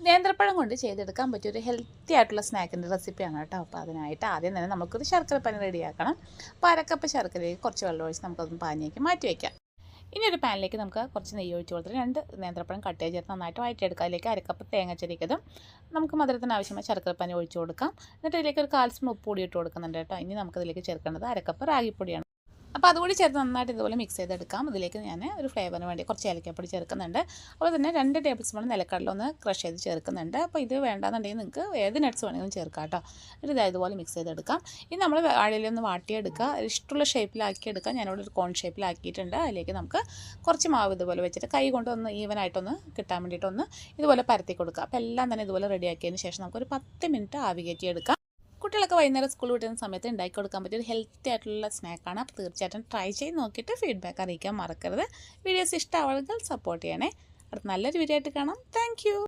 നേന്ത്രപ്പഴം കൊണ്ട് ചെയ്തെടുക്കാൻ പറ്റിയ ഒരു ഹെൽത്തി ആയിട്ടുള്ള സ്നാക്കിൻ്റെ റെസിപ്പിയാണ് കേട്ടോ. അപ്പോൾ അതിനായിട്ട് ആദ്യം തന്നെ നമുക്കൊരു ശർക്കരപ്പാനി റെഡിയാക്കണം. അപ്പോൾ അരക്കപ്പ് ശർക്കരയിൽ കുറച്ച് വെള്ളം ഒഴിച്ച് നമുക്കതൊന്ന് പാനിയാക്കി മാറ്റി വയ്ക്കാം. ഇനി ഒരു പാനിലേക്ക് നമുക്ക് കുറച്ച് നെയ്യ് ഒഴിച്ച് കൊടുത്തിട്ട് 2 നേന്ത്രപ്പഴം കട്ട് ചെയ്ത് ചേർത്ത് നന്നായിട്ട് വഴറ്റിയെടുക്കാം. അതിലേക്ക് അരക്കപ്പ് തേങ്ങ ചെരിക്കതും നമുക്ക് മധുരത്തിന് ആവശ്യമായ ശർക്കരപ്പാനി ഒഴിച്ച് കൊടുക്കാം. എന്നിട്ട് ഇതിലേക്ക് ഒരു 1/4 സ്പൂൺ ഉപ്പ് പൊടി ഇട്ട് കൊടുക്കുന്നുണ്ട് കേട്ടോ. ഇനി നമുക്കതിലേക്ക് ചേർക്കേണ്ടത് അരക്കപ്പ് റാഗിപ്പൊടിയാണ്. അപ്പോൾ അതുകൂടി ചേർത്ത് നന്നായിട്ട് ഇതുപോലെ മിക്സ് ചെയ്തെടുക്കാം. ഇതിലേക്ക് ഞാൻ ഒരു ഫ്ലേവറിന് വേണ്ടി കുറച്ച് ഏലക്കാപ്പൊടി ചേർക്കുന്നുണ്ട്. അതുപോലെ തന്നെ 2 ടേബിൾ സ്പൂൺ നിലക്കടല ഒന്ന് ക്രഷ് ചെയ്ത് ചേർക്കുന്നുണ്ട്. അപ്പോൾ ഇത് വേണ്ടാന്നുണ്ടെങ്കിൽ നിങ്ങൾക്ക് ഏത് നട്ട്സ് വേണമെങ്കിലും ചേർക്കാം കേട്ടോ. എന്നിട്ട് ഇതുപോലെ മിക്സ് ചെയ്തെടുക്കാം. ഇനി നമ്മൾ വാഴയിലൊന്ന് വാട്ടിയെടുക്കുക, ഇഷ്ടമുള്ള ഷേപ്പിലാക്കിയെടുക്കാം. ഞാനിവിടെ ഒരു കോൺ ഷേപ്പിലാക്കിയിട്ടുണ്ട്. അതിലേക്ക് നമുക്ക് കുറച്ച് മാവ് ഇതുപോലെ വെച്ചിട്ട് കൈ കൊണ്ടൊന്ന് ഈവനായിട്ടൊന്ന് കിട്ടാൻ വേണ്ടിയിട്ടൊന്ന് ഇതുപോലെ പരത്തി കൊടുക്കുക. അപ്പോൾ എല്ലാം തന്നെ ഇതുപോലെ റെഡിയാക്കിയതിന് ശേഷം നമുക്കൊരു 10 മിനിറ്റ് ആവി കയറ്റിയെടുക്കാം. കുട്ടികളൊക്കെ വൈകുന്നേരം സ്കൂൾ വിട്ടുന്ന സമയത്ത് ഉണ്ടാക്കി കൊടുക്കാൻ പറ്റിയ ഒരു ഹെൽത്തി ആയിട്ടുള്ള സ്നാക്കാണ്. അപ്പോൾ തീർച്ചയായിട്ടും ട്രൈ ചെയ്ത് നോക്കിയിട്ട് ഫീഡ്ബാക്ക് അറിയിക്കാൻ മറക്കരുത്. വീഡിയോസ് ഇഷ്ടമാവുകയാണെങ്കിൽ സപ്പോർട്ട് ചെയ്യണേ. അടുത്ത നല്ലൊരു വീഡിയോ ആയിട്ട് കാണാം. താങ്ക്